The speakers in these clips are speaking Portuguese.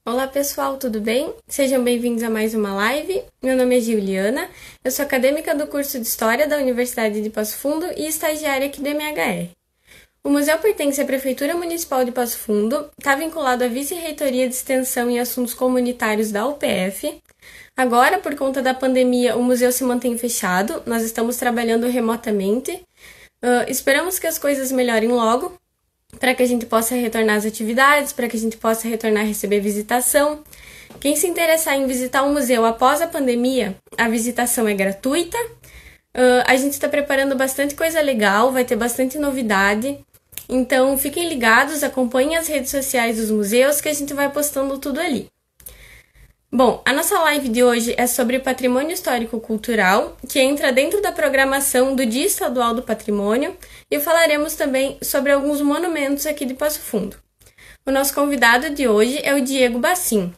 Olá pessoal, tudo bem? Sejam bem-vindos a mais uma live. Meu nome é Juliana, eu sou acadêmica do curso de História da Universidade de Passo Fundo e estagiária aqui do MHR. O museu pertence à Prefeitura Municipal de Passo Fundo, está vinculado à Vice-Reitoria de Extensão e Assuntos Comunitários da UPF. Agora, por conta da pandemia, o museu se mantém fechado, nós estamos trabalhando remotamente. Esperamos que as coisas melhorem logo, para que a gente possa retornar às atividades, para que a gente possa retornar a receber visitação. Quem se interessar em visitar o museu após a pandemia, a visitação é gratuita. A gente está preparando bastante coisa legal, vai ter bastante novidade. Então, fiquem ligados, acompanhem as redes sociais dos museus, que a gente vai postando tudo ali. Bom, a nossa live de hoje é sobre patrimônio histórico-cultural, que entra dentro da programação do Dia Estadual do Patrimônio, e falaremos também sobre alguns monumentos aqui de Passo Fundo. O nosso convidado de hoje é o Diego Bassim.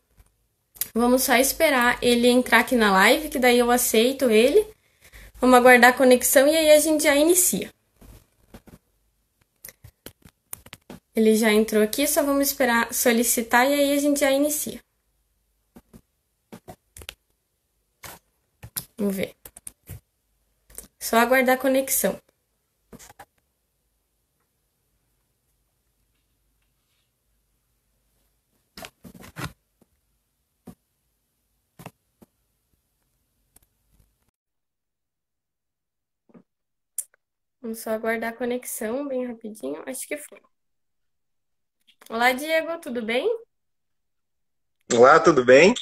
Vamos só esperar ele entrar aqui na live, que daí eu aceito ele. Vamos aguardar a conexão e aí a gente já inicia. Ele já entrou aqui, só vamos esperar solicitar e aí a gente já inicia. Vamos ver. Só aguardar a conexão. Vamos só aguardar a conexão bem rapidinho. Acho que foi. Olá, Diego, tudo bem? Olá, tudo bem?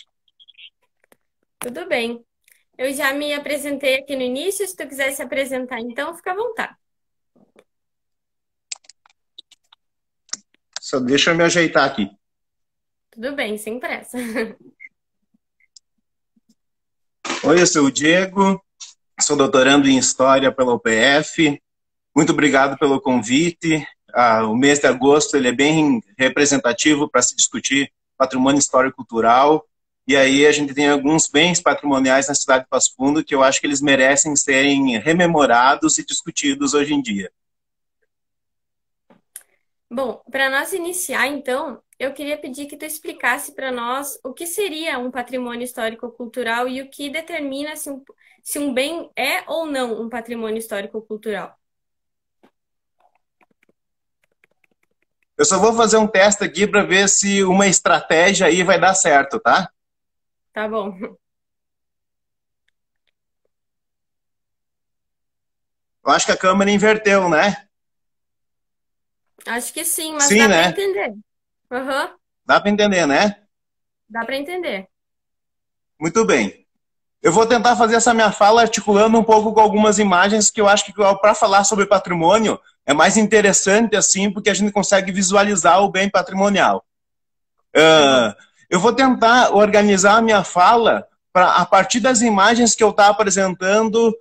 Tudo bem. Eu já me apresentei aqui no início. Se tu quiser se apresentar, então, fica à vontade. Só deixa eu me ajeitar aqui. Tudo bem, sem pressa. Oi, eu sou o Diego, sou doutorando em História pela UPF. Muito obrigado pelo convite. O mês de agosto ele é bem representativo para se discutir patrimônio histórico e cultural. E aí a gente tem alguns bens patrimoniais na cidade de Passo Fundo que eu acho que eles merecem serem rememorados e discutidos hoje em dia. Bom, para nós iniciar, então, eu queria pedir que tu explicasse para nós o que seria um patrimônio histórico-cultural e o que determina se um bem é ou não um patrimônio histórico-cultural. Eu só vou fazer um teste aqui para ver se uma estratégia aí vai dar certo, tá? Tá bom. Eu acho que a câmera inverteu, né? Acho que sim, mas Sim, dá para né? entender. Aham, Dá para entender, né? dá para entender. Muito bem. Eu vou tentar fazer essa minha fala articulando um pouco com algumas imagens que eu acho que para falar sobre patrimônio é mais interessante assim, porque a gente consegue visualizar o bem patrimonial. Tá bom. Eu vou tentar organizar a minha fala para, a partir das imagens que eu estou apresentando,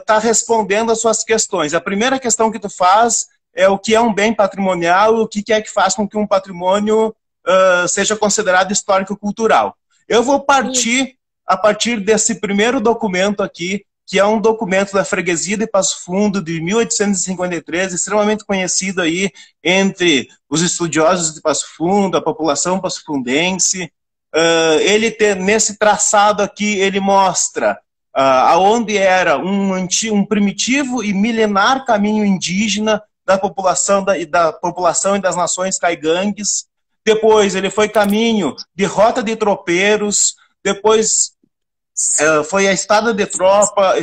tá respondendo as suas questões. A primeira questão que tu faz é o que é um bem patrimonial, o que é que faz com que um patrimônio seja considerado histórico-cultural. Eu vou Isso. partir a partir desse primeiro documento aqui, que é um documento da Freguesia de Passo Fundo de 1853, extremamente conhecido aí entre os estudiosos de Passo Fundo, a população passofundense. Nesse traçado aqui, ele mostra aonde era um primitivo e milenar caminho indígena da população e das nações caigangues. Depois ele foi caminho de rota de tropeiros, depois foi a estrada de tropa,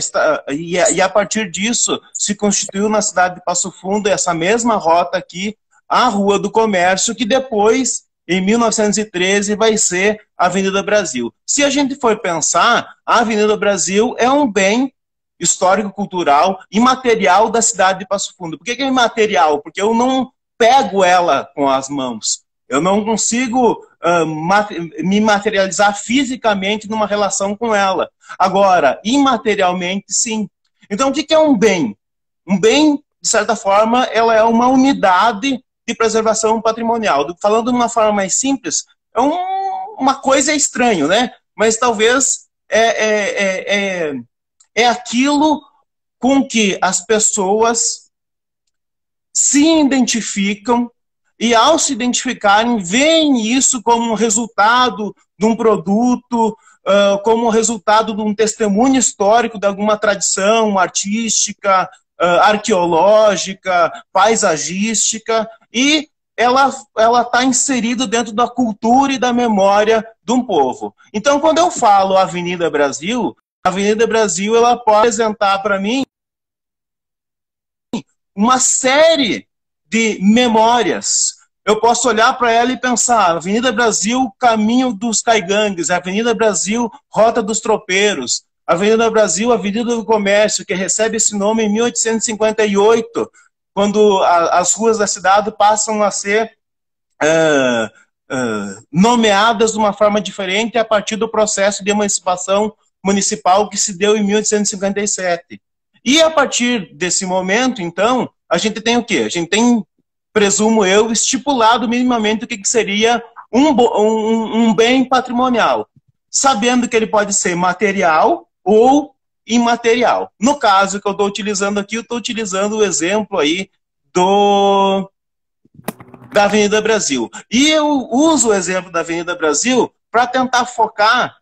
e a partir disso se constituiu na cidade de Passo Fundo essa mesma rota aqui, a Rua do Comércio, que depois, em 1913, vai ser a Avenida Brasil. Se a gente for pensar, a Avenida Brasil é um bem histórico-cultural imaterial da cidade de Passo Fundo. Por que é imaterial? Porque eu não pego ela com as mãos. Eu não consigo me materializar fisicamente numa relação com ela. Agora, imaterialmente, sim. Então, o que é um bem? Um bem, de certa forma, ela é uma unidade de preservação patrimonial. Falando de uma forma mais simples, uma coisa estranha, né? Mas talvez é aquilo com que as pessoas se identificam e ao se identificarem, veem isso como um resultado de um produto, como resultado de um testemunho histórico de alguma tradição artística, arqueológica, paisagística, e ela está inserida dentro da cultura e da memória de um povo. Então, quando eu falo Avenida Brasil, a Avenida Brasil ela pode apresentar para mim uma série de memórias. Eu posso olhar para ela e pensar, Avenida Brasil, Caminho dos Caigangues, Avenida Brasil, Rota dos Tropeiros, Avenida Brasil, Avenida do Comércio, que recebe esse nome em 1858, quando as ruas da cidade passam a ser nomeadas de uma forma diferente a partir do processo de emancipação municipal que se deu em 1857. E a partir desse momento, então, a gente tem o quê? A gente tem, presumo eu, estipulado minimamente o que seria um bem patrimonial, sabendo que ele pode ser material ou imaterial. No caso que eu estou utilizando aqui, eu estou utilizando o exemplo aí da Avenida Brasil. E eu uso o exemplo da Avenida Brasil para tentar focar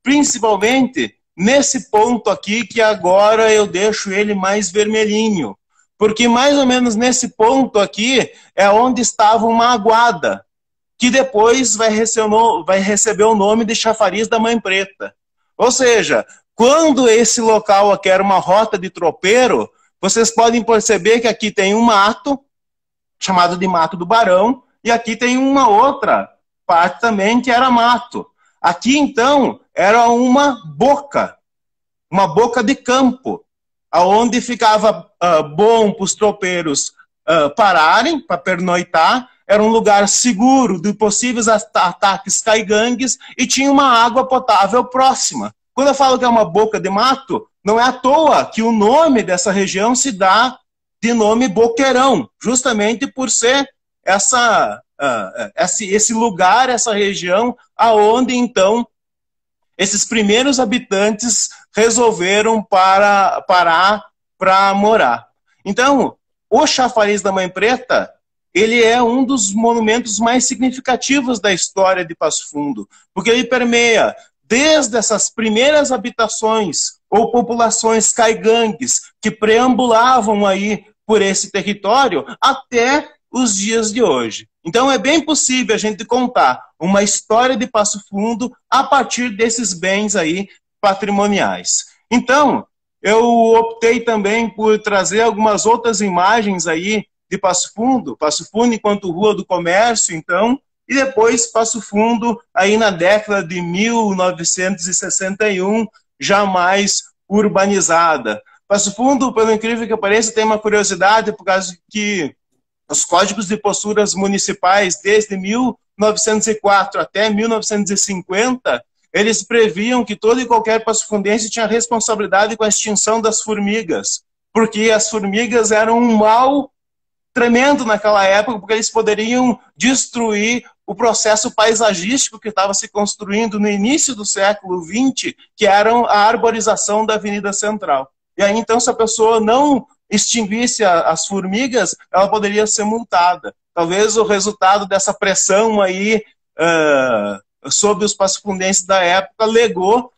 principalmente nesse ponto aqui, que agora eu deixo ele mais vermelhinho. Porque mais ou menos nesse ponto aqui é onde estava uma aguada, que depois vai receber o nome de Chafariz da Mãe Preta. Ou seja, quando esse local aqui era uma rota de tropeiro, vocês podem perceber que aqui tem um mato, chamado de Mato do Barão, e aqui tem uma outra parte também que era mato. Aqui, então, era uma boca de campo, onde ficava bom para os tropeiros pararem, para pernoitar, era um lugar seguro de possíveis ataques caigangues e tinha uma água potável próxima. Quando eu falo que é uma boca de mato, não é à toa que o nome dessa região se dá de nome Boqueirão, justamente por ser esse lugar, essa região, aonde então esses primeiros habitantes resolveram parar para morar. Então, o Chafariz da Mãe Preta, ele é um dos monumentos mais significativos da história de Passo Fundo, porque ele permeia desde essas primeiras habitações ou populações caigangues que preambulavam aí por esse território até os dias de hoje. Então é bem possível a gente contar uma história de Passo Fundo a partir desses bens aí patrimoniais. Então, eu optei também por trazer algumas outras imagens aí de Passo Fundo enquanto Rua do Comércio, então, e depois Passo Fundo aí na década de 1961, já mais urbanizada. Passo Fundo, pelo incrível que pareça, tem uma curiosidade, por causa que os códigos de possuras municipais, desde 1904 até 1950, eles previam que todo e qualquer passofundense tinha responsabilidade com a extinção das formigas, porque as formigas eram um mal tremendo naquela época, porque eles poderiam destruir o processo paisagístico que estava se construindo no início do século XX, que era a arborização da Avenida Central. E aí, então, se a pessoa não extinguisse as formigas, ela poderia ser multada. Talvez o resultado dessa pressão aí sobre os passofundenses da época legou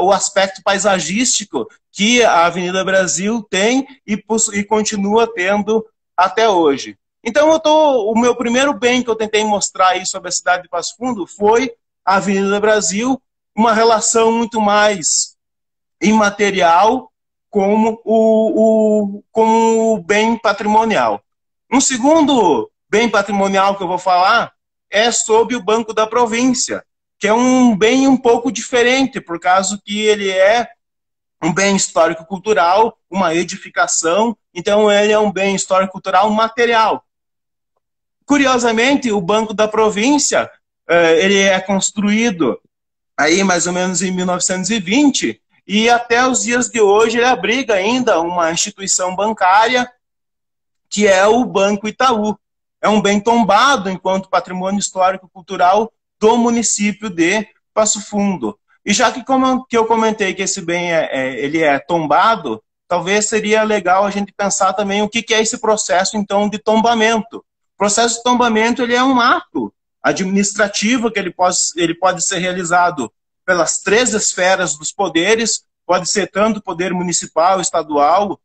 o aspecto paisagístico que a Avenida Brasil tem e continua tendo até hoje. Então, o meu primeiro bem que eu tentei mostrar aí sobre a cidade de Passo Fundo foi a Avenida Brasil, uma relação muito mais imaterial como o bem patrimonial. Um segundo bem patrimonial que eu vou falar é sobre o Banco da Província, que é um bem um pouco diferente, por causa que ele é um bem histórico-cultural, uma edificação, então ele é um bem histórico-cultural material. Curiosamente, o Banco da Província, ele é construído aí mais ou menos em 1920, e até os dias de hoje ele abriga ainda uma instituição bancária, que é o Banco Itaú. É um bem tombado enquanto patrimônio histórico-cultural do município de Passo Fundo. E já que eu comentei que esse bem ele é tombado, talvez seria legal a gente pensar também o que é esse processo, então, de tombamento. processo de tombamento ele é um ato administrativo que ele pode ser realizado pelas 3 esferas dos poderes, pode ser tanto poder municipal, estadual,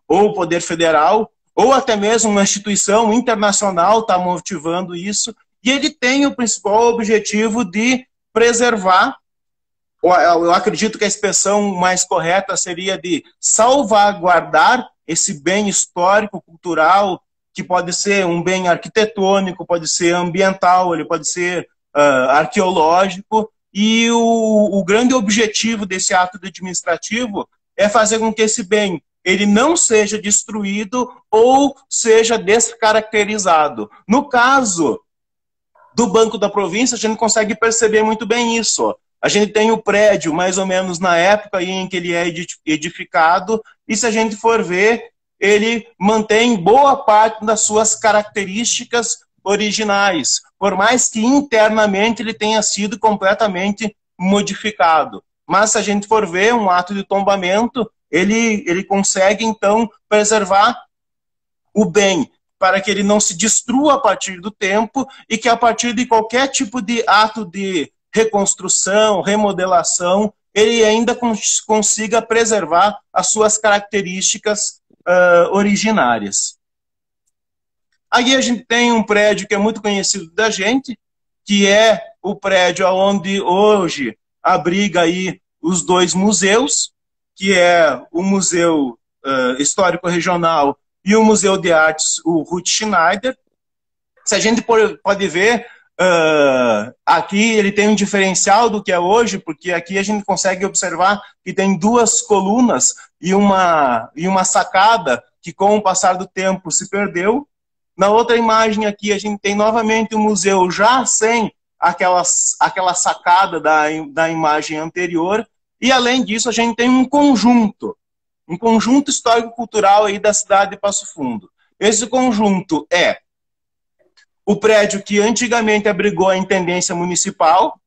ou poder federal, ou até mesmo uma instituição internacional está motivando isso, e ele tem o principal objetivo de preservar, eu acredito que a expressão mais correta seria de salvaguardar esse bem histórico, cultural, que pode ser um bem arquitetônico, pode ser ambiental, ele pode ser arqueológico, e o grande objetivo desse ato administrativo é fazer com que esse bem ele não seja destruído ou seja descaracterizado. No caso do Banco da Província, a gente consegue perceber muito bem isso. A gente tem o prédio mais ou menos na época em que ele é edificado, e se a gente for ver, ele mantém boa parte das suas características originais, por mais que internamente ele tenha sido completamente modificado. Mas se a gente for ver um ato de tombamento, ele consegue então preservar o bem, para que ele não se destrua a partir do tempo e que a partir de qualquer tipo de ato de reconstrução, remodelação, ele ainda consiga preservar as suas características originárias. Aí a gente tem um prédio que é muito conhecido da gente, que é o prédio onde hoje abriga aí os 2 museus, que é o Museu Histórico Regional e o Museu de Artes, o Ruth Schneider. Se a gente pode ver, aqui ele tem um diferencial do que é hoje, porque aqui a gente consegue observar que tem 2 colunas e uma sacada que com o passar do tempo se perdeu. Na outra imagem aqui a gente tem novamente o museu já sem aquela sacada da imagem anterior, e além disso a gente tem um conjunto histórico-cultural aí da cidade de Passo Fundo. Esse conjunto é o prédio que antigamente abrigou a Intendência Municipal,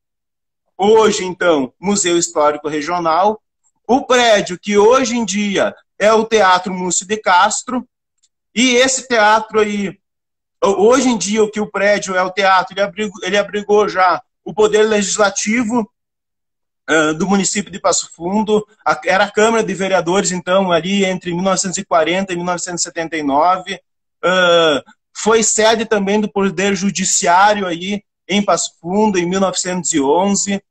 hoje então Museu Histórico Regional, o prédio que hoje em dia é o Teatro Múcio de Castro, e esse teatro aí, hoje em dia, o prédio é o teatro, ele abrigou já o Poder Legislativo do município de Passo Fundo, era a Câmara de Vereadores, então, ali entre 1940 e 1979, foi sede também do Poder Judiciário aí em Passo Fundo, em 1911.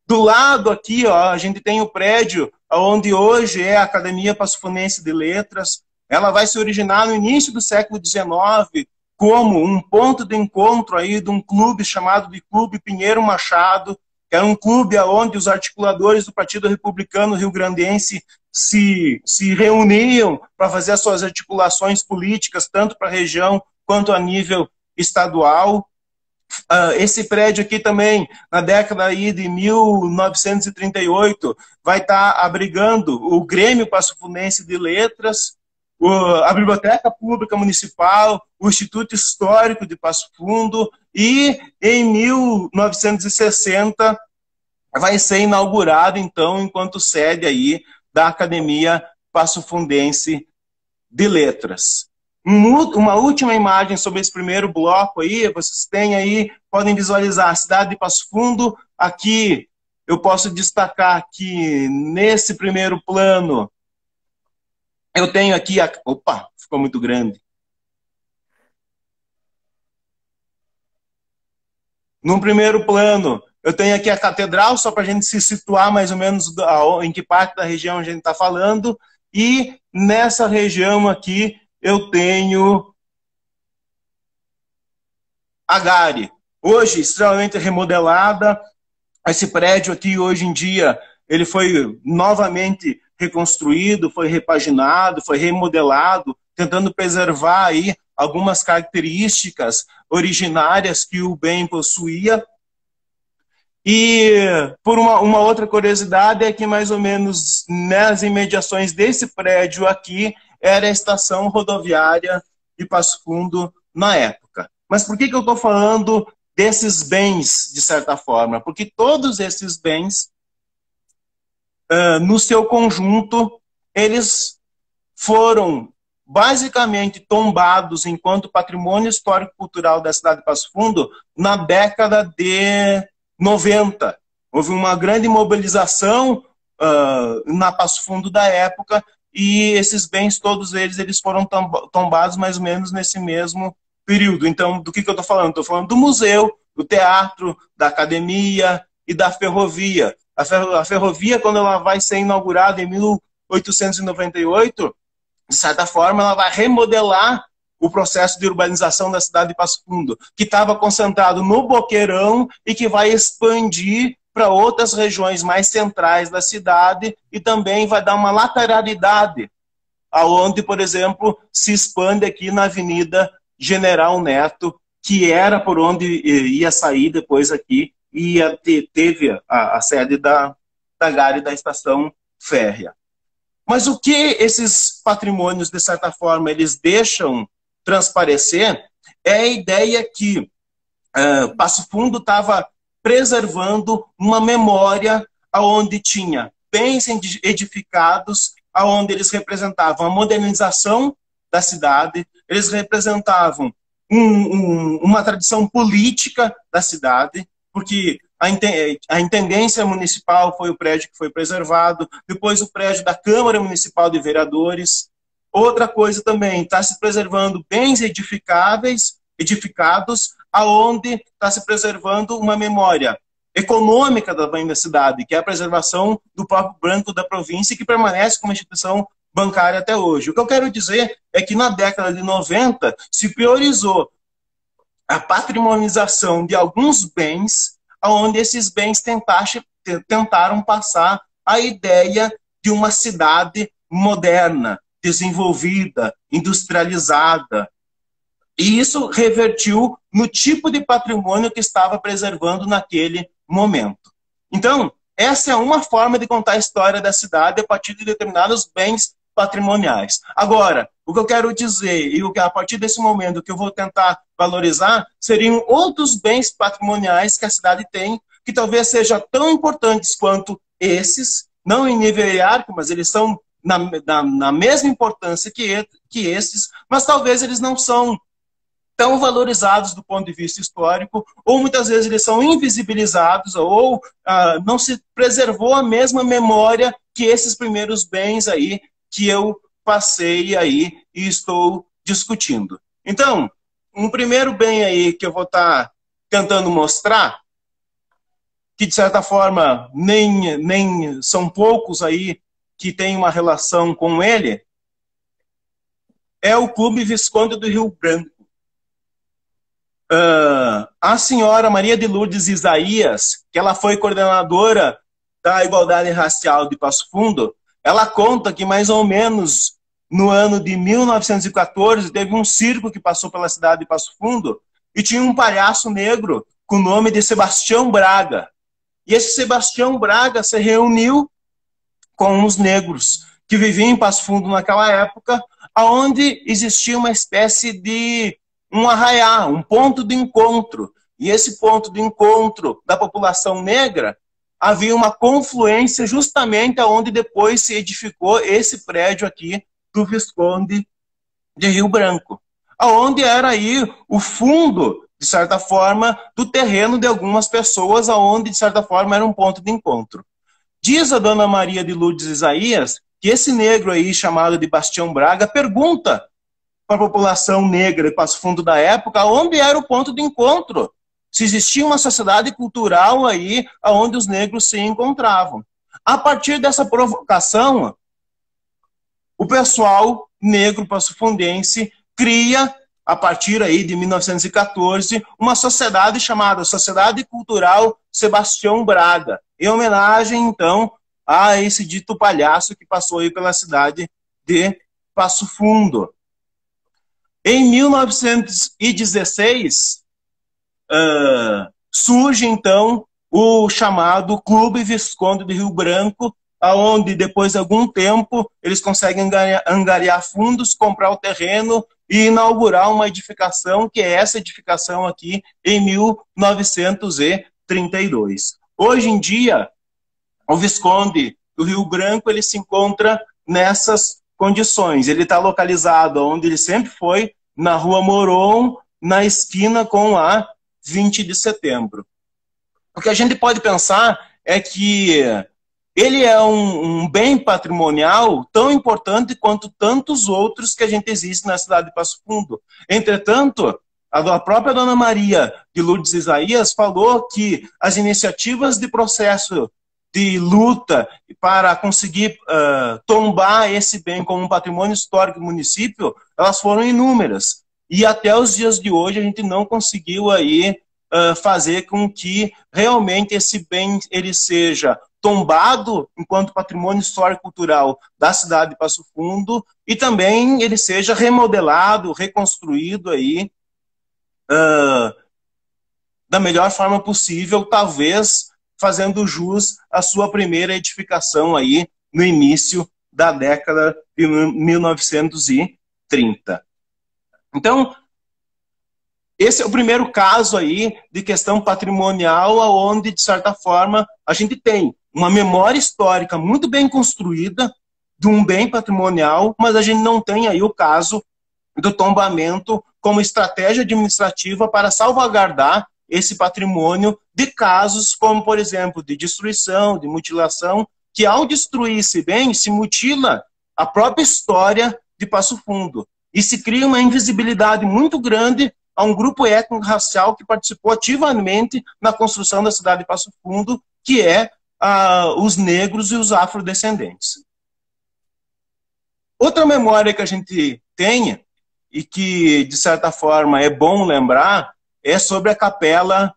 Do lado aqui, ó, a gente tem o prédio onde hoje é a Academia Passofundense de Letras. Ela vai se originar no início do século XIX como um ponto de encontro aí de um clube chamado de Clube Pinheiro Machado, que era um clube onde os articuladores do Partido Republicano Rio-Grandense se reuniam para fazer as suas articulações políticas, tanto para a região quanto a nível estadual. Esse prédio aqui também, na década aí de 1938, vai estar abrigando o Grêmio Passofundense de Letras, a Biblioteca Pública Municipal, o Instituto Histórico de Passo Fundo, e em 1960 vai ser inaugurado, então, enquanto sede aí da Academia Passofundense de Letras. Uma última imagem sobre esse primeiro bloco aí, vocês têm aí, podem visualizar a cidade de Passo Fundo. Aqui eu posso destacar que nesse primeiro plano eu tenho aqui opa, ficou muito grande. No primeiro plano, eu tenho aqui a catedral, só para a gente se situar mais ou menos em que parte da região a gente está falando. E nessa região aqui, eu tenho a Gare, hoje extremamente remodelada. Esse prédio aqui, hoje em dia, ele foi novamente reconstruído, foi repaginado, foi remodelado, tentando preservar aí algumas características originárias que o bem possuía. E por uma outra curiosidade é que mais ou menos nas imediações desse prédio aqui era a estação rodoviária de Passo Fundo na época. Mas por que eu estou falando desses bens, de certa forma? Porque todos esses bens, no seu conjunto, eles foram basicamente tombados enquanto patrimônio histórico-cultural da cidade de Passo Fundo na década de 90. Houve uma grande mobilização na Passo Fundo da época, e esses bens, todos eles foram tombados mais ou menos nesse mesmo período. Então, do que eu estou falando? Estou falando do museu, do teatro, da academia e da ferrovia. A ferrovia, quando ela vai ser inaugurada em 1898, de certa forma, ela vai remodelar o processo de urbanização da cidade de Passo Fundo, que estava concentrado no Boqueirão e que vai expandir para outras regiões mais centrais da cidade, e também vai dar uma lateralidade, aonde, por exemplo, se expande aqui na Avenida General Neto, que era por onde ia sair depois aqui, e teve a sede da GARI, da estação férrea. Mas o que esses patrimônios, de certa forma, eles deixam transparecer é a ideia que Passo Fundo estava preservando uma memória onde tinha bens edificados, onde eles representavam a modernização da cidade, eles representavam uma tradição política da cidade, porque a intendência municipal foi o prédio que foi preservado, depois o prédio da Câmara Municipal de Vereadores. Outra coisa também, está se preservando bens edificados, aonde está se preservando uma memória econômica da cidade, que é a preservação do próprio Banco da Província, que permanece como instituição bancária até hoje. O que eu quero dizer é que na década de 90 se priorizou a patrimonialização de alguns bens, onde esses bens tentaram passar a ideia de uma cidade moderna, desenvolvida, industrializada. E isso revertiu no tipo de patrimônio que estava preservando naquele momento. Então, essa é uma forma de contar a história da cidade a partir de determinados bens patrimoniais. Agora, o que eu quero dizer, e o que a partir desse momento que eu vou tentar valorizar, seriam outros bens patrimoniais que a cidade tem, que talvez sejam tão importantes quanto esses, não em nível hierárquico, mas eles são na mesma importância que esses, mas talvez eles não são tão valorizados do ponto de vista histórico, ou muitas vezes eles são invisibilizados, ou não se preservou a mesma memória que esses primeiros bens aí que eu passei aí e estou discutindo. Então, um primeiro bem aí que eu vou estar tentando mostrar, que de certa forma nem são poucos aí que têm uma relação com ele, é o Clube Visconde do Rio Branco. A senhora Maria de Lourdes Isaías, que ela foi coordenadora da Igualdade Racial de Passo Fundo, ela conta que mais ou menos no ano de 1914 teve um circo que passou pela cidade de Passo Fundo e tinha um palhaço negro com o nome de Sebastião Braga. E esse Sebastião Braga se reuniu com os negros que viviam em Passo Fundo naquela época, onde existia uma espécie de um arraiá, um ponto de encontro. E esse ponto de encontro da população negra, havia uma confluência justamente onde depois se edificou esse prédio aqui do Visconde de Rio Branco, aonde era aí o fundo, de certa forma, do terreno de algumas pessoas, aonde, de certa forma, era um ponto de encontro. Diz a dona Maria de Lourdes Isaías que esse negro aí, chamado de Bastião Braga, pergunta para a população negra de Passo Fundo da época onde era o ponto de encontro, se existia uma sociedade cultural aí onde os negros se encontravam. A partir dessa provocação, o pessoal negro passofundense cria, a partir aí de 1914, uma sociedade chamada Sociedade Cultural Sebastião Braga, em homenagem, então, a esse dito palhaço que passou aí pela cidade de Passo Fundo. Em 1916, surge, então, o chamado Clube Visconde de Rio Branco, onde, depois de algum tempo, eles conseguem angariar fundos, comprar o terreno e inaugurar uma edificação, que é essa edificação aqui, em 1932. Hoje em dia, o Visconde do Rio Branco ele se encontra nessas condições. Ele está localizado onde ele sempre foi, na Rua Moron, na esquina com a 20 de setembro. O que a gente pode pensar é que ele é um bem patrimonial tão importante quanto tantos outros que a gente existe na cidade de Passo Fundo. Entretanto, a própria Dona Maria de Lourdes Isaías falou que as iniciativas de processo de luta para conseguir tombar esse bem como um patrimônio histórico do município, elas foram inúmeras. E até os dias de hoje a gente não conseguiu aí fazer com que realmente esse bem ele seja tombado enquanto patrimônio histórico-cultural da cidade de Passo Fundo e também ele seja remodelado, reconstruído aí da melhor forma possível, talvez fazendo jus à sua primeira edificação aí no início da década de 1930. Então, esse é o primeiro caso aí de questão patrimonial, onde, de certa forma, a gente tem uma memória histórica muito bem construída de um bem patrimonial, mas a gente não tem aí o caso do tombamento como estratégia administrativa para salvaguardar esse patrimônio de casos como, por exemplo, de destruição, de mutilação, que ao destruir esse bem, se mutila a própria história de Passo Fundo. E se cria uma invisibilidade muito grande a um grupo étnico-racial que participou ativamente na construção da cidade de Passo Fundo, que é os negros e os afrodescendentes. Outra memória que a gente tem, e que, de certa forma, é bom lembrar, é sobre a capela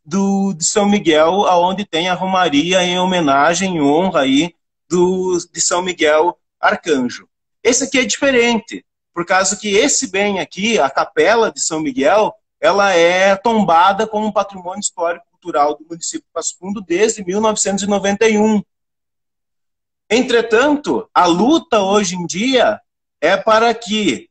de São Miguel, onde tem a romaria em homenagem, em honra aí de São Miguel Arcanjo. Esse aqui é diferente, por causa que esse bem aqui, a capela de São Miguel, ela é tombada como um patrimônio histórico-cultural do município de Passo Fundo desde 1991. Entretanto, a luta hoje em dia é para que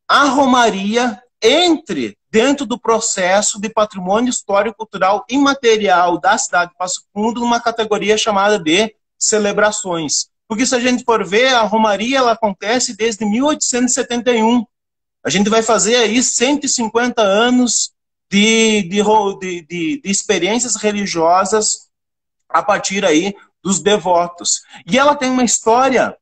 a romaria entre dentro do processo de patrimônio histórico-cultural imaterial da cidade de Passo Fundo numa categoria chamada de celebrações. Porque se a gente for ver, a romaria ela acontece desde 1871. A gente vai fazer aí 150 anos de experiências religiosas a partir aí dos devotos. E ela tem uma história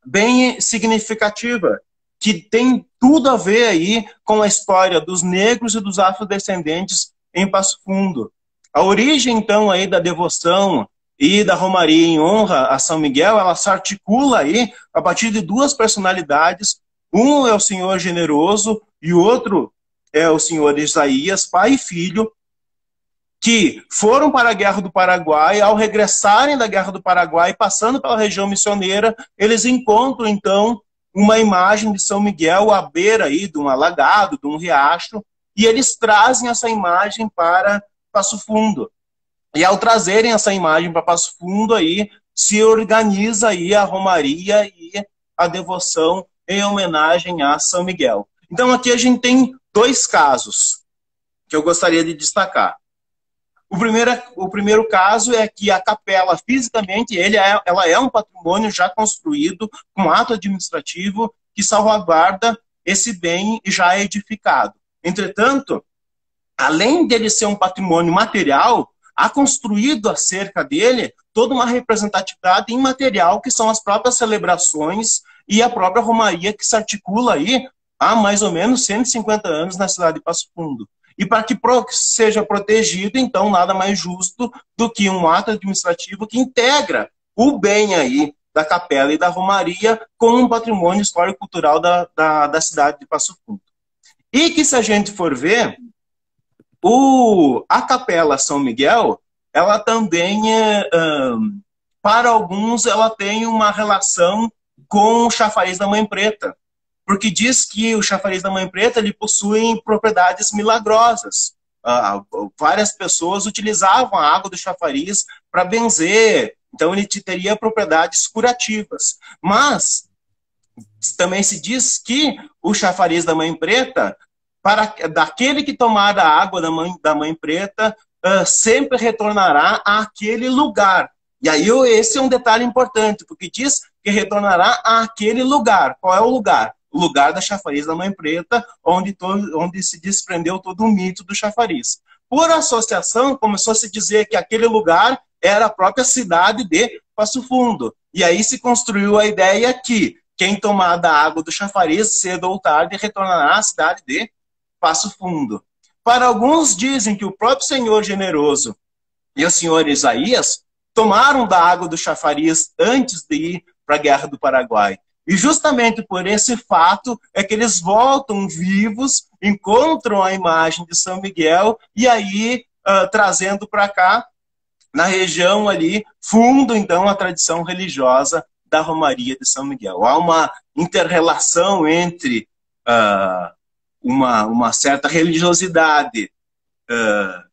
bem significativa, que tem tudo a ver aí com a história dos negros e dos afrodescendentes em Passo Fundo. A origem, então, aí da devoção e da romaria em honra a São Miguel, ela se articula aí a partir de duas personalidades. Um é o Senhor Generoso e o outro é o Senhor Isaías, pai e filho, que foram para a Guerra do Paraguai. Ao regressarem da Guerra do Paraguai, passando pela região missioneira, eles encontram, então, uma imagem de São Miguel à beira aí de um alagado, de um riacho, e eles trazem essa imagem para Passo Fundo. E ao trazerem essa imagem para Passo Fundo, aí, se organiza aí a romaria e a devoção em homenagem a São Miguel. Então aqui a gente tem dois casos que eu gostaria de destacar. O primeiro caso é que a capela, fisicamente, ela é um patrimônio já construído, com ato administrativo que salvaguarda esse bem já edificado. Entretanto, além dele ser um patrimônio material, há construído acerca dele toda uma representatividade imaterial, que são as próprias celebrações e a própria romaria que se articula aí há mais ou menos 150 anos na cidade de Passo Fundo. E para que seja protegido, então, nada mais justo do que um ato administrativo que integra o bem aí da capela e da romaria com um patrimônio histórico-cultural da cidade de Passo Fundo. E que, se a gente for ver, a capela São Miguel, ela também, para alguns, ela tem uma relação com o chafariz da Mãe Preta, porque diz que o chafariz da Mãe Preta ele possui propriedades milagrosas. Várias pessoas utilizavam a água do chafariz para benzer, então ele teria propriedades curativas. Mas também se diz que o chafariz da Mãe Preta, daquele que tomar a água da Mãe Preta, sempre retornará àquele lugar. E aí esse é um detalhe importante, porque diz que retornará àquele lugar. Qual é o lugar? O lugar da chafariz da Mãe Preta, onde se desprendeu todo o mito do chafariz. Por associação, começou a se dizer que aquele lugar era a própria cidade de Passo Fundo. E aí se construiu a ideia que quem tomar da água do chafariz, cedo ou tarde, retornará à cidade de Passo Fundo. Para alguns dizem que o próprio Senhor Generoso e o Senhor Isaías tomaram da água do chafariz antes de ir para a Guerra do Paraguai. E justamente por esse fato é que eles voltam vivos, encontram a imagem de São Miguel e aí trazendo para cá, na região ali, fundo então a tradição religiosa da Romaria de São Miguel. Há uma inter-relação entre uma certa religiosidade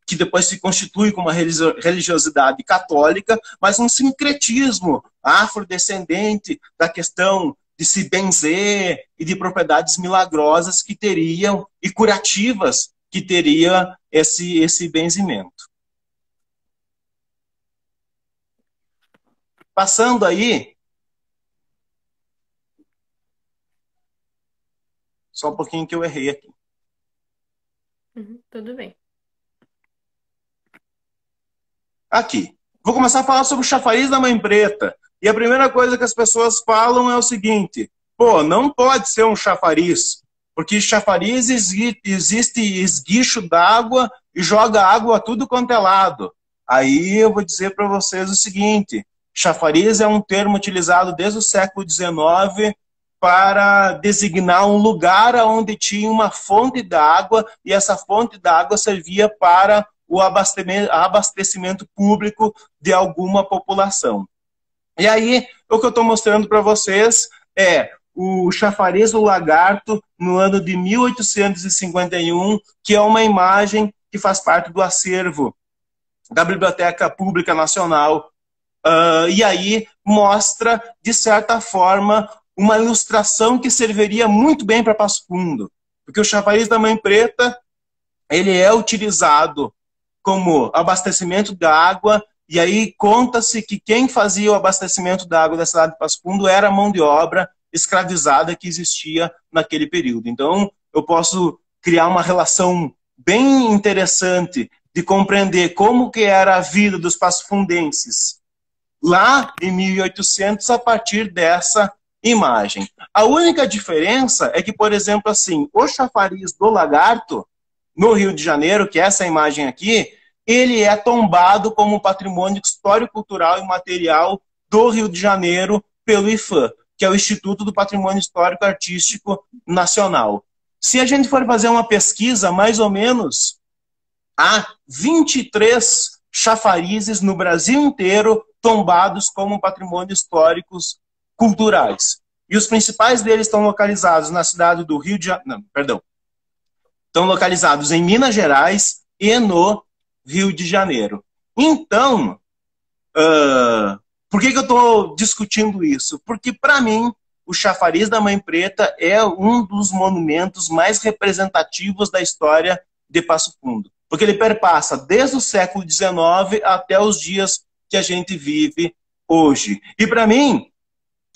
que depois se constitui como uma religiosidade católica, mas um sincretismo afrodescendente da questão de se benzer e de propriedades milagrosas que teriam, e curativas que teria esse benzimento. Passando aí, só um pouquinho que eu errei aqui. Tudo bem. Aqui. Vou começar a falar sobre o chafariz da Mãe Preta. E a primeira coisa que as pessoas falam é o seguinte: pô, não pode ser um chafariz, porque chafariz existe esguicho d'água e joga água a tudo quanto é lado. Aí eu vou dizer para vocês o seguinte: chafariz é um termo utilizado desde o século XIX para designar um lugar onde tinha uma fonte d'água e essa fonte d'água servia para o abastecimento público de alguma população. E aí, o que eu estou mostrando para vocês é o chafariz do Lagarto no ano de 1851, que é uma imagem que faz parte do acervo da Biblioteca Pública Nacional. E aí mostra, de certa forma, uma ilustração que serviria muito bem para Passo Fundo. Porque o chafariz da Mãe Preta, ele é utilizado como abastecimento da água, e aí conta-se que quem fazia o abastecimento da água da cidade de Passo Fundo era a mão de obra escravizada que existia naquele período. Então, eu posso criar uma relação bem interessante de compreender como que era a vida dos passofundenses lá em 1800 a partir dessa imagem. A única diferença é que, por exemplo, assim, o chafariz do Lagarto, no Rio de Janeiro, que é essa imagem aqui, ele é tombado como patrimônio histórico, cultural e material do Rio de Janeiro pelo IPHAN, que é o Instituto do Patrimônio Histórico Artístico Nacional. Se a gente for fazer uma pesquisa, mais ou menos, há 23 chafarizes no Brasil inteiro tombados como patrimônios históricos culturais. E os principais deles estão localizados na cidade do Rio de Janeiro, estão localizados em Minas Gerais e no Rio de Janeiro. Então, por que eu estou discutindo isso? Porque, para mim, o chafariz da Mãe Preta é um dos monumentos mais representativos da história de Passo Fundo. Porque ele perpassa desde o século XIX até os dias que a gente vive hoje. E, para mim,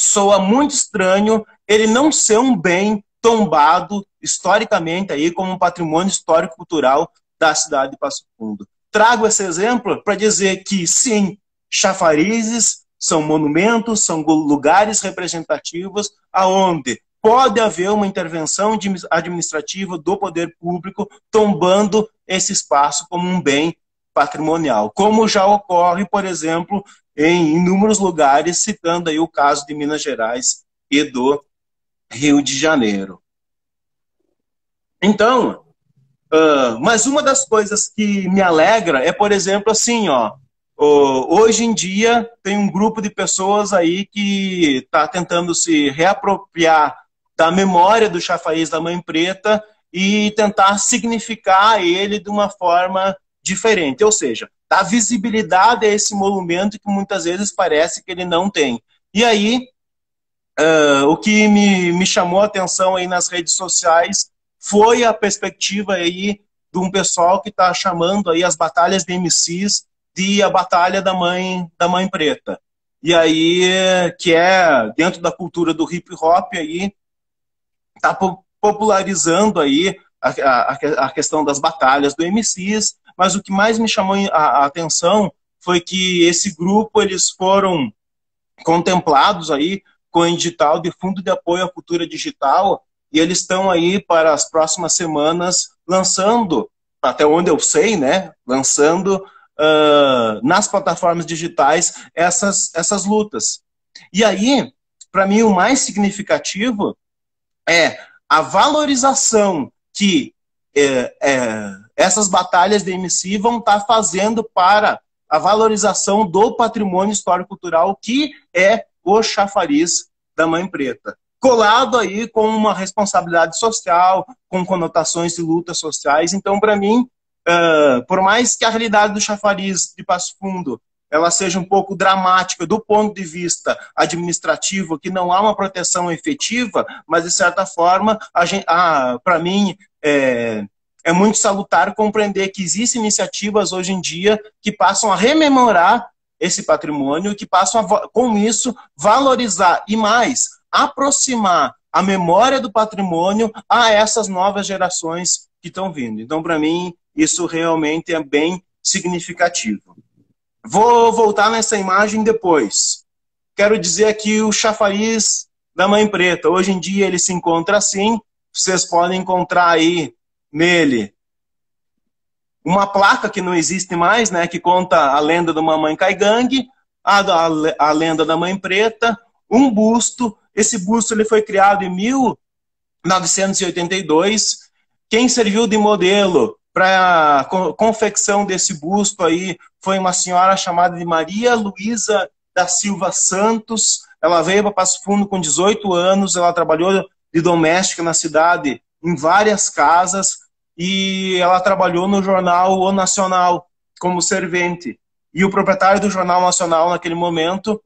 soa muito estranho ele não ser um bem tombado historicamente aí como um patrimônio histórico-cultural da cidade de Passo Fundo. Trago esse exemplo para dizer que, sim, chafarizes são monumentos, são lugares representativos aonde pode haver uma intervenção administrativa do poder público tombando esse espaço como um bem patrimonial, como já ocorre, por exemplo, em inúmeros lugares, citando aí o caso de Minas Gerais e do Rio de Janeiro. Então, mas uma das coisas que me alegra é, por exemplo, assim, hoje em dia tem um grupo de pessoas aí que está tentando se reapropriar da memória do chafariz da Mãe Preta e tentar significar ele de uma forma diferente, ou seja, dar visibilidade a esse monumento que muitas vezes parece que ele não tem. E aí, o que me chamou a atenção aí nas redes sociais foi a perspectiva aí de um pessoal que está chamando aí as batalhas de MCs de A Batalha da Mãe Preta. E aí, que é dentro da cultura do hip hop, aí está popularizando aí a questão das batalhas do MCs, mas o que mais me chamou a atenção foi que esse grupo, eles foram contemplados aí com o edital de Fundo de Apoio à Cultura Digital, e eles estão aí para as próximas semanas lançando, até onde eu sei, né, lançando nas plataformas digitais essas lutas. E aí, para mim, o mais significativo é a valorização que essas batalhas de MC vão estar fazendo para a valorização do patrimônio histórico-cultural, que é o chafariz da Mãe Preta. Colado aí com uma responsabilidade social, com conotações de lutas sociais. Então, para mim, por mais que a realidade do chafariz de Passo Fundo ela seja um pouco dramática do ponto de vista administrativo, que não há uma proteção efetiva, mas, de certa forma, para mim, é muito salutar compreender que existem iniciativas hoje em dia que passam a rememorar esse patrimônio, que passam, com isso, valorizar e mais, aproximar a memória do patrimônio a essas novas gerações que estão vindo. Então, para mim, isso realmente é bem significativo. Vou voltar nessa imagem depois. Quero dizer aqui o chafariz da Mãe Preta. Hoje em dia ele se encontra assim. Vocês podem encontrar aí nele uma placa que não existe mais, né, que conta a lenda da Mamãe Caigangue, a lenda da Mãe Preta, um busto. Esse busto ele foi criado em 1982. Quem serviu de modelo para a confecção desse busto aí foi uma senhora chamada de Maria Luísa da Silva Santos. Ela veio para Passo Fundo com 18 anos, ela trabalhou de doméstica na cidade em várias casas e ela trabalhou no jornal O Nacional como servente. E o proprietário do Jornal Nacional naquele momento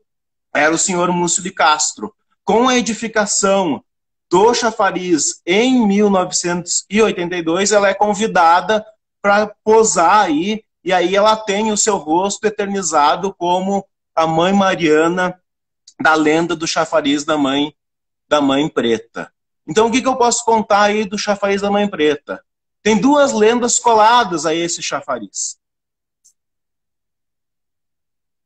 era o senhor Múcio de Castro. Com a edificação do chafariz em 1982, ela é convidada para posar aí, e aí ela tem o seu rosto eternizado como a Mãe Mariana da lenda do chafariz da Mãe Preta. Então, o que eu posso contar aí do chafariz da Mãe Preta? Tem duas lendas coladas a esse chafariz.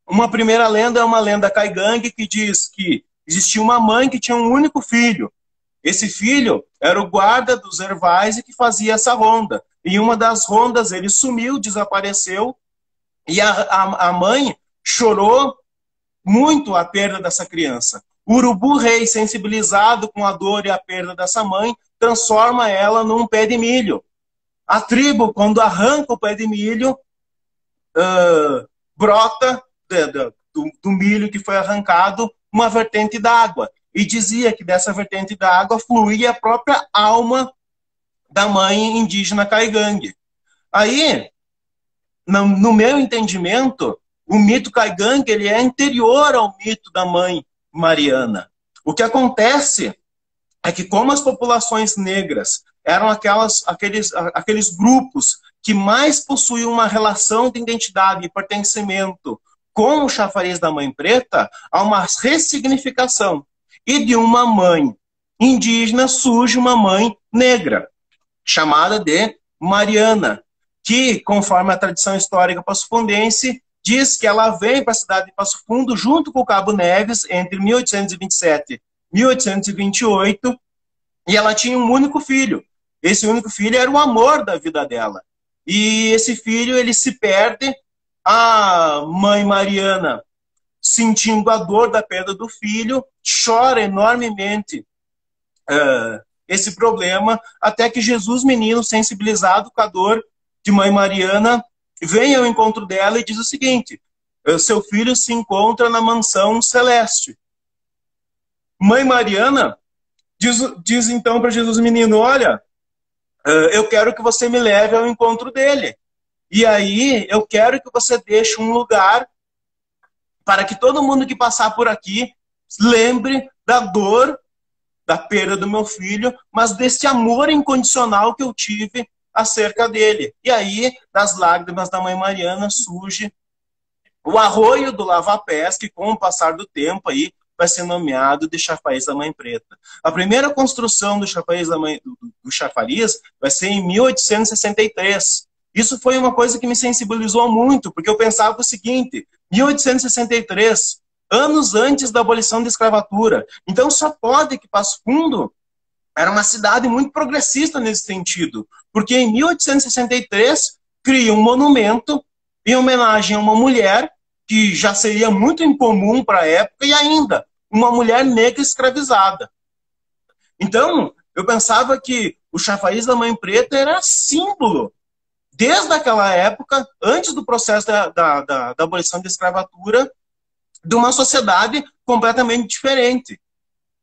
Uma primeira lenda é uma lenda caigangue que diz que existia uma mãe que tinha um único filho. Esse filho era o guarda dos ervais e que fazia essa ronda. Em uma das rondas ele sumiu, desapareceu, e a mãe chorou muito a perda dessa criança. O urubu-rei, sensibilizado com a dor e a perda dessa mãe, transforma ela num pé de milho. A tribo, quando arranca o pé de milho, brota do milho que foi arrancado uma vertente d'água. E dizia que dessa vertente d'água fluía a própria alma da mãe indígena caigangue. Aí, no meu entendimento, o mito caigangue ele é anterior ao mito da Mãe Mariana. O que acontece é que, como as populações negras eram aqueles grupos que mais possuíam uma relação de identidade e pertencimento com o chafariz da Mãe Preta, há uma ressignificação. E de uma mãe indígena surge uma mãe negra, chamada de Mariana, que, conforme a tradição histórica passofundense, diz que ela vem para a cidade de Passo Fundo junto com o Cabo Neves entre 1827 e 1828, e ela tinha um único filho. Esse único filho era o amor da vida dela. E esse filho ele se perde. A mãe Mariana, sentindo a dor da perda do filho, chora enormemente esse problema, até que Jesus menino, sensibilizado com a dor de Mãe Mariana, vem ao encontro dela e diz o seguinte: seu filho se encontra na mansão celeste. Mãe Mariana diz então para Jesus menino: olha, eu quero que você me leve ao encontro dele. E aí eu quero que você deixe um lugar para que todo mundo que passar por aqui lembre da dor, da perda do meu filho, mas desse amor incondicional que eu tive acerca dele. E aí, das lágrimas da Mãe Mariana, surge o arroio do Lava-Pés, que com o passar do tempo aí vai ser nomeado de Chafariz da Mãe Preta. A primeira construção do chafariz do chafariz vai ser em 1863. Isso foi uma coisa que me sensibilizou muito, porque eu pensava o seguinte: 1863, anos antes da abolição da escravatura. Então só pode que Passo Fundo era uma cidade muito progressista nesse sentido, porque em 1863 cria um monumento em homenagem a uma mulher que já seria muito incomum para a época, e ainda uma mulher negra escravizada. Então, eu pensava que o chafariz da Mãe Preta era símbolo, desde aquela época, antes do processo da abolição da escravatura, de uma sociedade completamente diferente.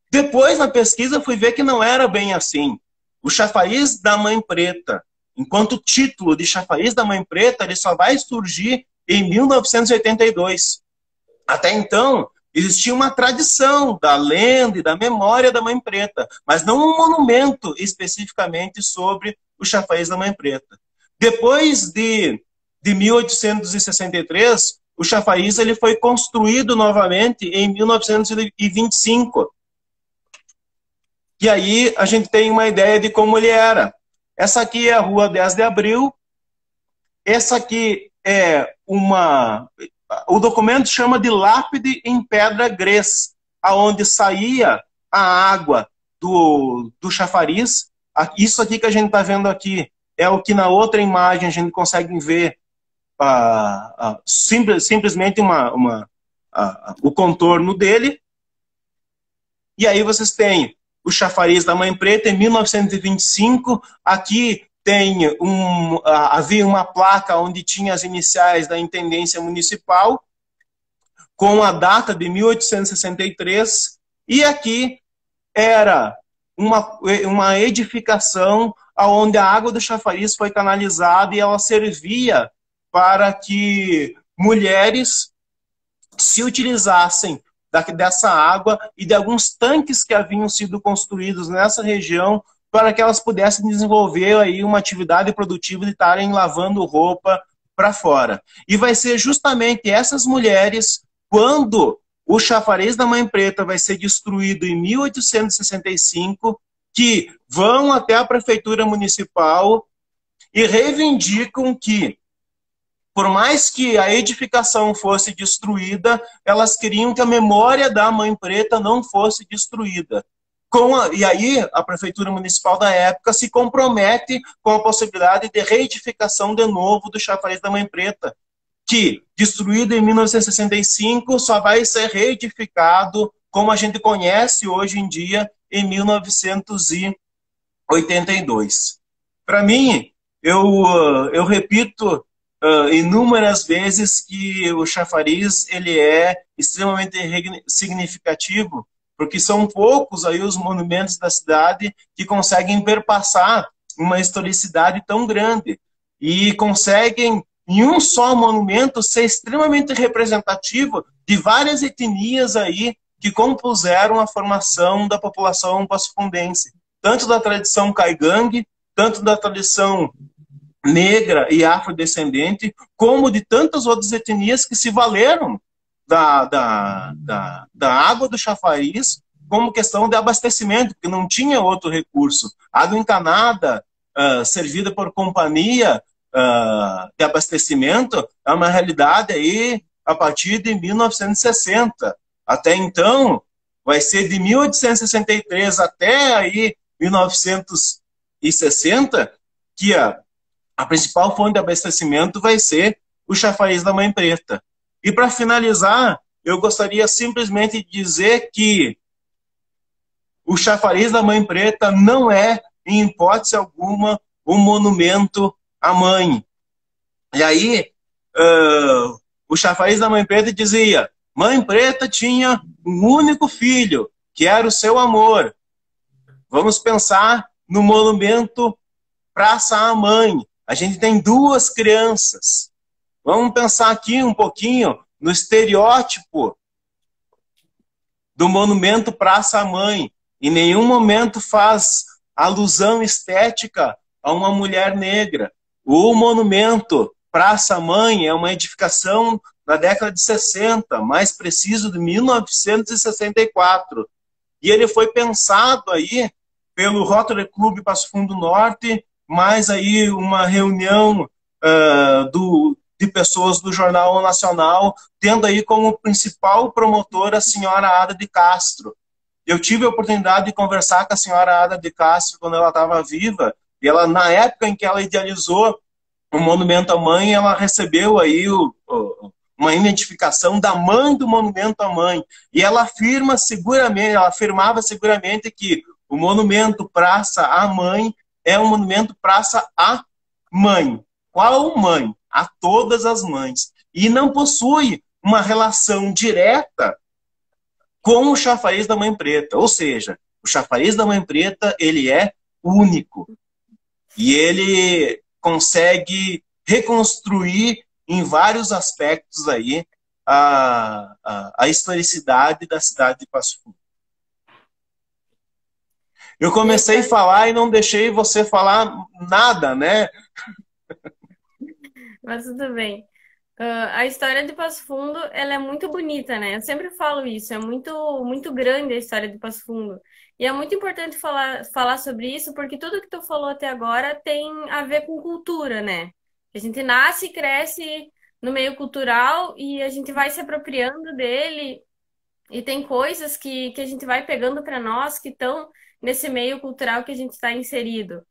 Depois, na pesquisa, fui ver que não era bem assim. O chafariz da Mãe Preta, enquanto título de chafariz da Mãe Preta, ele só vai surgir em 1982. Até então, existia uma tradição da lenda e da memória da Mãe Preta, mas não um monumento especificamente sobre o chafariz da Mãe Preta. Depois de 1863, o chafariz ele foi construído novamente em 1925. E aí a gente tem uma ideia de como ele era. Essa aqui é a Rua 10 de Abril. Essa aqui é uma... O documento chama de lápide em pedra grés, aonde saía a água do chafariz. Isso aqui que a gente está vendo aqui é o que na outra imagem a gente consegue ver simplesmente o contorno dele. E aí vocês têm o chafariz da Mãe Preta em 1925. Aqui tem havia uma placa onde tinha as iniciais da Intendência Municipal, com a data de 1863, e aqui era uma edificação onde a água do chafariz foi canalizada e ela servia para que mulheres se utilizassem dessa água e de alguns tanques que haviam sido construídos nessa região para que elas pudessem desenvolver aí uma atividade produtiva de estarem lavando roupa para fora. E vai ser justamente essas mulheres, quando o chafariz da Mãe Preta vai ser destruído em 1865, que vão até a prefeitura municipal e reivindicam que, por mais que a edificação fosse destruída, elas queriam que a memória da Mãe Preta não fosse destruída. E aí a prefeitura municipal da época se compromete com a possibilidade de reedificação de novo do chafariz da Mãe Preta, que, destruído em 1965, só vai ser reedificado como a gente conhece hoje em dia em 1982. Para mim, eu repito inúmeras vezes que o chafariz ele é extremamente significativo, porque são poucos aí os monumentos da cidade que conseguem perpassar uma historicidade tão grande e conseguem, em um só monumento, ser extremamente representativo de várias etnias aí que compuseram a formação da população passofundense, tanto da tradição caigangue, tanto da tradição negra e afrodescendente, como de tantas outras etnias que se valeram da água do chafariz como questão de abastecimento, porque não tinha outro recurso. Água encanada, servida por companhia de abastecimento, é uma realidade aí a partir de 1960. Até então, vai ser de 1863 até aí 1960 que a principal fonte de abastecimento vai ser o chafariz da Mãe Preta. E para finalizar, eu gostaria simplesmente de dizer que o chafariz da Mãe Preta não é, em hipótese alguma, um monumento à mãe. E aí, o chafariz da Mãe Preta dizia: Mãe Preta tinha um único filho, que era o seu amor. Vamos pensar no monumento Praça à Mãe. A gente tem duas crianças. Vamos pensar aqui um pouquinho no estereótipo do monumento Praça à Mãe. Em nenhum momento faz alusão estética a uma mulher negra. O monumento Praça à Mãe é uma edificação na década de 60, mais preciso de 1964. E ele foi pensado aí pelo Rotary Club Passo Fundo Norte, mais aí uma reunião de pessoas do Jornal Nacional, tendo aí como principal promotora a senhora Ada de Castro. Eu tive a oportunidade de conversar com a senhora Ada de Castro quando ela estava viva, e ela, na época em que ela idealizou o Monumento à Mãe, ela recebeu aí uma identificação da mãe do Monumento à Mãe. E ela afirmava seguramente que o monumento Praça à Mãe é um monumento Praça à Mãe. Qual mãe? A todas as mães. E não possui uma relação direta com o chafariz da Mãe Preta. Ou seja, o chafariz da Mãe Preta, ele é único. E ele consegue reconstruir em vários aspectos aí a historicidade da cidade de Passo Fundo. Eu comecei a falar e não deixei você falar nada, né? Mas tudo bem. A história de Passo Fundo, ela é muito bonita, né? Eu sempre falo isso, é muito grande a história de Passo Fundo. E é muito importante falar sobre isso, porque tudo que tu falou até agora tem a ver com cultura, né? A gente nasce e cresce no meio cultural e a gente vai se apropriando dele e tem coisas que a gente vai pegando para nós que estão nesse meio cultural que a gente está inserido.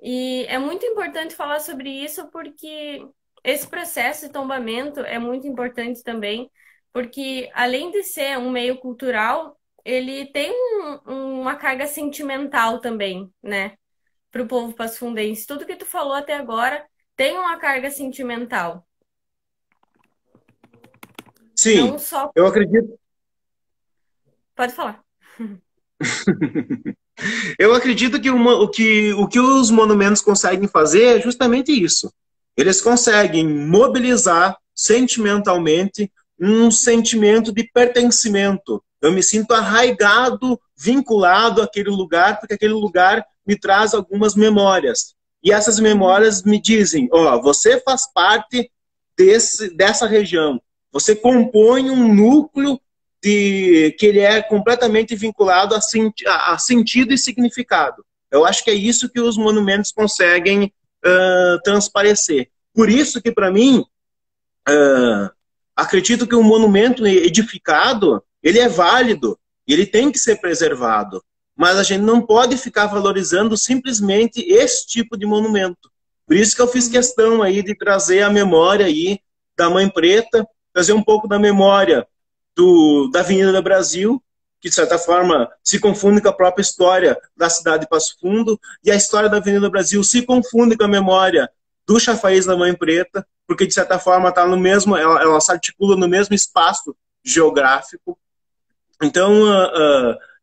E é muito importante falar sobre isso porque esse processo de tombamento é muito importante também, porque além de ser um meio cultural, ele tem uma carga sentimental também, né? Para o povo passafundense. Tudo que tu falou até agora tem uma carga sentimental. Sim, Não só... eu acredito. Pode falar. Eu acredito que o que os monumentos conseguem fazer é justamente isso. Eles conseguem mobilizar sentimentalmente um sentimento de pertencimento. Eu me sinto arraigado, vinculado àquele lugar, porque aquele lugar me traz algumas memórias. E essas memórias me dizem, você faz parte dessa região. Você compõe um núcleo que ele é completamente vinculado a sentido e significado. Eu acho que é isso que os monumentos conseguem transparecer. Por isso que, para mim, acredito que um monumento edificado, ele é válido, ele tem que ser preservado, mas a gente não pode ficar valorizando simplesmente esse tipo de monumento. Por isso que eu fiz questão aí de trazer a memória aí da Mãe Preta, trazer um pouco da memória da Avenida Brasil, que de certa forma se confunde com a própria história da cidade de Passo Fundo, e a história da Avenida Brasil se confunde com a memória do chafariz da Mãe Preta, porque de certa forma tá no mesmo, ela se articula no mesmo espaço geográfico. Então,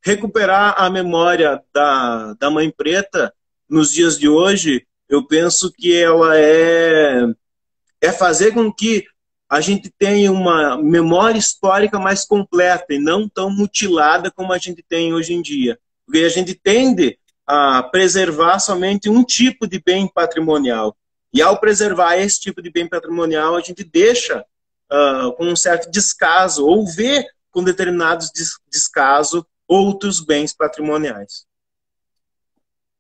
recuperar a memória da Mãe Preta nos dias de hoje, eu penso que ela é fazer com que a gente tenha uma memória histórica mais completa e não tão mutilada como a gente tem hoje em dia. Porque a gente tende a preservar somente um tipo de bem patrimonial. E ao preservar esse tipo de bem patrimonial, a gente deixa com um certo descaso, ou vê com determinados descaso outros bens patrimoniais.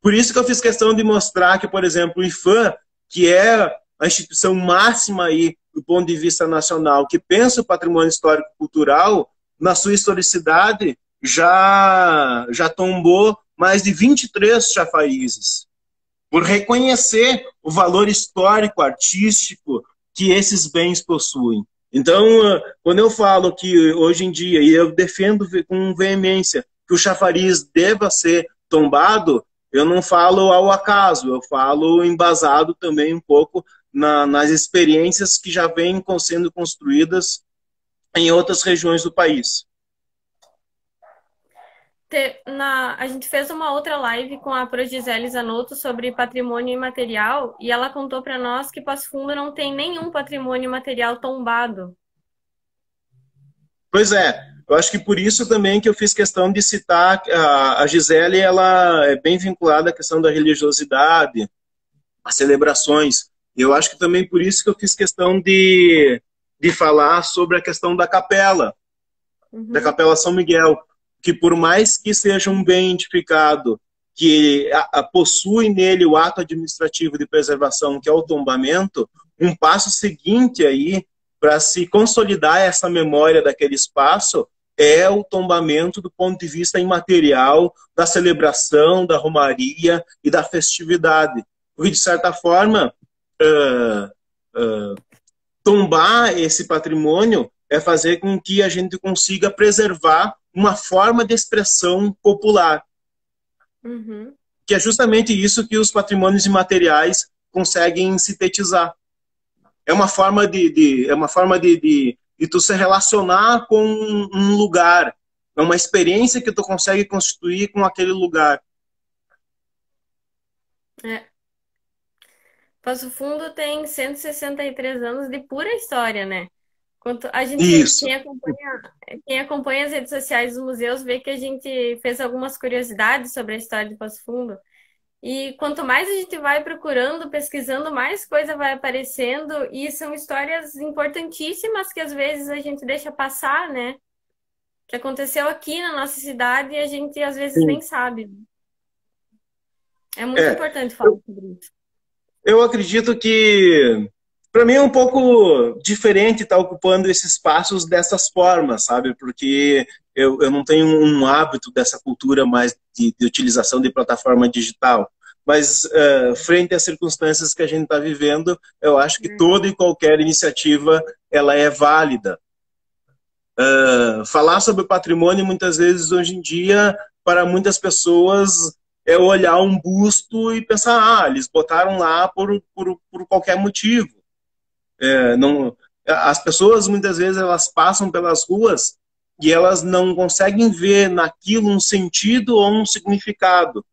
Por isso que eu fiz questão de mostrar que, por exemplo, o IPHAN, que é a instituição máxima aí do ponto de vista nacional, que pensa o patrimônio histórico-cultural, na sua historicidade, já tombou mais de 23 chafarizes, por reconhecer o valor histórico, artístico que esses bens possuem. Então, quando eu falo que hoje em dia, e eu defendo com veemência, que o chafariz deva ser tombado, eu não falo ao acaso, eu falo embasado também um pouco nas experiências que já vêm sendo construídas em outras regiões do país. A gente fez uma outra live com a Pro Gisele Zanotto sobre patrimônio imaterial e ela contou para nós que Passo Fundo não tem nenhum patrimônio imaterial tombado. Pois é, eu acho que por isso também que eu fiz questão de citar a Gisele, ela é bem vinculada à questão da religiosidade, às celebrações. Eu acho que também por isso que eu fiz questão de de falar sobre a questão da capela, da Capela São Miguel, que por mais que seja um bem identificado, que possui nele o ato administrativo de preservação, que é o tombamento, um passo seguinte aí para se consolidar essa memória daquele espaço é o tombamento do ponto de vista imaterial da celebração, da romaria e da festividade. Porque, de certa forma, tombar esse patrimônio é fazer com que a gente consiga preservar uma forma de expressão popular. Que é justamente isso que os patrimônios imateriais conseguem sintetizar. É uma forma de tu se relacionar com um lugar. É uma experiência que tu consegue constituir com aquele lugar. Passo Fundo tem 163 anos de pura história, né? A gente, Isso. quem acompanha as redes sociais dos museus vê que a gente fez algumas curiosidades sobre a história de Passo Fundo. E quanto mais a gente vai procurando, pesquisando, mais coisa vai aparecendo. E são histórias importantíssimas que às vezes a gente deixa passar, né? Que aconteceu aqui na nossa cidade e a gente às vezes nem sabe. É muito importante falar sobre isso. Eu acredito que, para mim, é um pouco diferente estar ocupando esses espaços dessas formas, sabe? Porque eu não tenho um hábito dessa cultura mais de utilização de plataforma digital. Mas, frente às circunstâncias que a gente está vivendo, eu acho que toda e qualquer iniciativa ela é válida. Falar sobre patrimônio, muitas vezes, hoje em dia, para muitas pessoas, é olhar um busto e pensar, eles botaram lá por qualquer motivo. As pessoas, muitas vezes, elas passam pelas ruas e elas não conseguem ver naquilo um sentido ou um significado.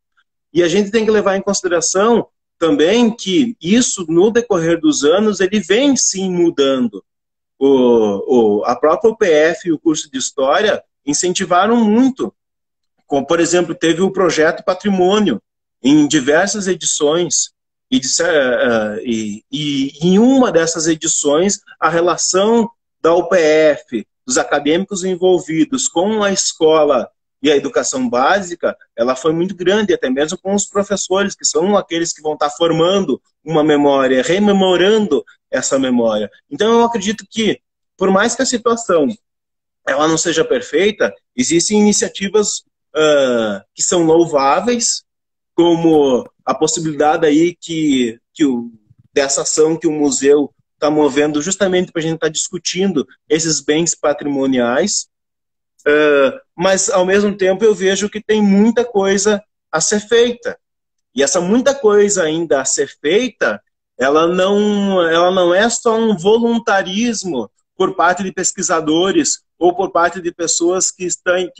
E a gente tem que levar em consideração também que isso, no decorrer dos anos, ele vem sim mudando. A própria UPF e o curso de História incentivaram muito. Como, por exemplo, teve o projeto Patrimônio em diversas edições. E em uma dessas edições, a relação da UPF, dos acadêmicos envolvidos com a escola e a educação básica, ela foi muito grande, até mesmo com os professores, que são aqueles que vão estar formando uma memória, rememorando essa memória. Então, eu acredito que, por mais que a situação ela não seja perfeita, existem iniciativas que são louváveis, como a possibilidade aí dessa ação que o museu está movendo justamente para a gente estar discutindo esses bens patrimoniais, mas ao mesmo tempo eu vejo que tem muita coisa a ser feita. E essa muita coisa ainda a ser feita, ela não é só um voluntarismo por parte de pesquisadores ou por parte de pessoas que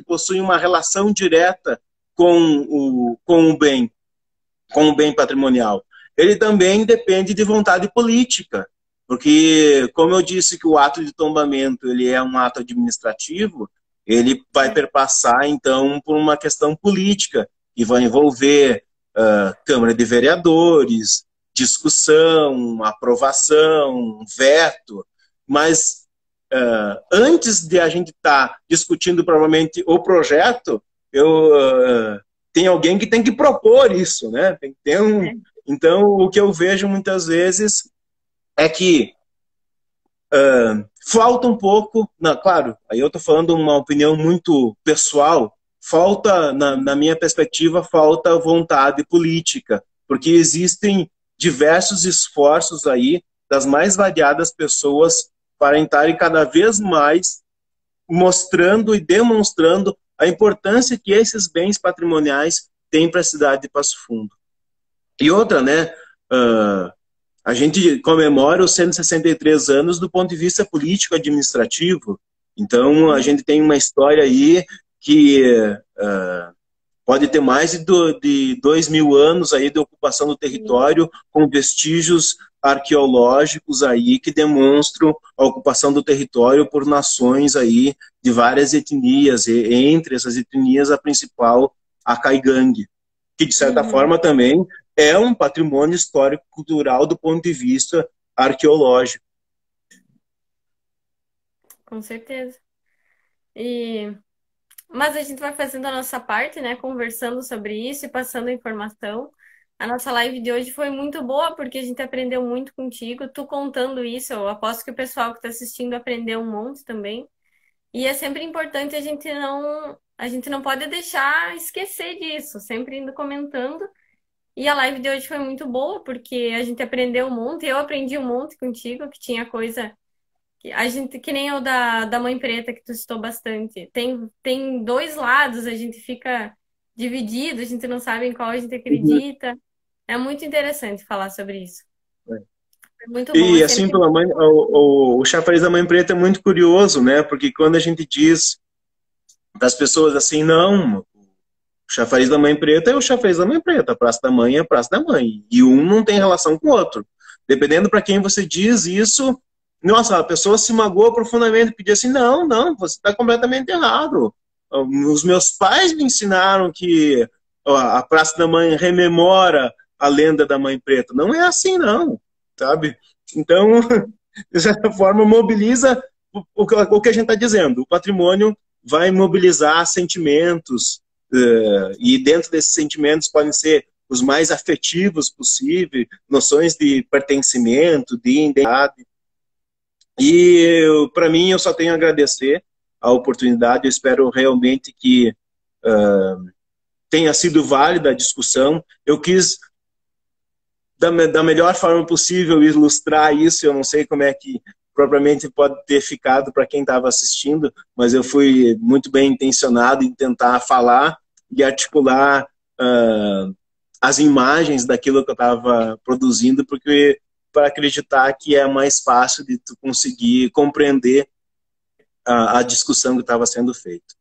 possuem uma relação direta com o bem patrimonial. Ele também depende de vontade política, porque, como eu disse que o ato de tombamento ele é um ato administrativo, ele vai perpassar, então, por uma questão política, que vai envolver Câmara de Vereadores, discussão, aprovação, veto, mas antes de a gente estar discutindo provavelmente o projeto, tem alguém que tem que propor isso, né? Tem que ter Então, o que eu vejo muitas vezes é que falta um pouco, claro, aí eu estou falando uma opinião muito pessoal, falta, na minha perspectiva, falta vontade política, porque existem diversos esforços aí das mais variadas pessoas para estarem cada vez mais mostrando e demonstrando a importância que esses bens patrimoniais têm para a cidade de Passo Fundo. E outra, né, a gente comemora os 163 anos do ponto de vista político-administrativo. Então, a gente tem uma história aí que pode ter mais de 2.000 anos aí de ocupação do território, com vestígios arqueológicos aí que demonstram a ocupação do território por nações aí de várias etnias, e entre essas etnias a principal, a Caigangue, que de certa forma também é um patrimônio histórico-cultural do ponto de vista arqueológico. Com certeza. E Mas a gente vai fazendo a nossa parte, né? Conversando sobre isso e passando a informação. A nossa live de hoje foi muito boa porque a gente aprendeu muito contigo. Tu contando isso, eu aposto que o pessoal que está assistindo aprendeu um monte também. E é sempre importante a gente não pode deixar esquecer disso, sempre indo comentando. E a live de hoje foi muito boa porque a gente aprendeu um monte. Eu aprendi um monte contigo, que tinha coisa a gente, que nem o da Mãe Preta, que tu citou bastante. Tem dois lados, a gente fica dividido, a gente não sabe em qual a gente Uhum. acredita. É muito interessante falar sobre isso. É muito bom, é E assim, sempre. pela mãe, o chafariz da Mãe Preta é muito curioso, né? Porque quando a gente diz para as pessoas assim, não, o chafariz da Mãe Preta é o chafariz da Mãe Preta, a Praça da Mãe é a Praça da Mãe. E um não tem relação com o outro. Dependendo para quem você diz isso, nossa, a pessoa se magoa profundamente, pedir assim, não, não, você está completamente errado. Os meus pais me ensinaram que ó, a Praça da Mãe rememora a lenda da Mãe Preta. Não é assim, não, sabe? Então, de certa forma, mobiliza o que a gente está dizendo. O patrimônio vai mobilizar sentimentos, e dentro desses sentimentos podem ser os mais afetivos possíveis, noções de pertencimento, de identidade. E para mim eu só tenho a agradecer a oportunidade. Eu espero realmente que tenha sido válida a discussão. Eu quis da melhor forma possível ilustrar isso. Eu não sei como é que propriamente pode ter ficado para quem estava assistindo, mas eu fui muito bem intencionado em tentar falar e articular as imagens daquilo que eu estava produzindo, porque para acreditar que é mais fácil de tu conseguir compreender a discussão que estava sendo feita.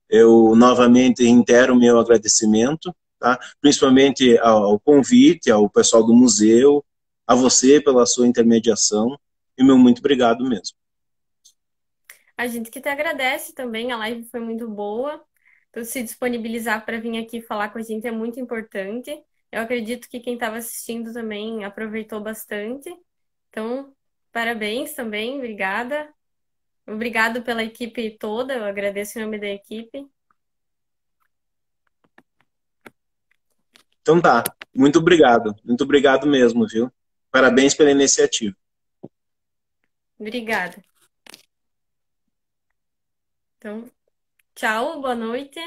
Eu novamente reitero o meu agradecimento, tá? Principalmente ao convite, ao pessoal do museu, a você pela sua intermediação, e meu muito obrigado mesmo. A gente que te agradece também, a live foi muito boa. Tu se disponibilizar para vir aqui falar com a gente é muito importante. Eu acredito que quem estava assistindo também aproveitou bastante. Então, parabéns também, obrigada. Obrigado pela equipe toda, eu agradeço em nome da equipe. Então tá, muito obrigado mesmo, viu? Parabéns pela iniciativa. Obrigada. Então, tchau, boa noite.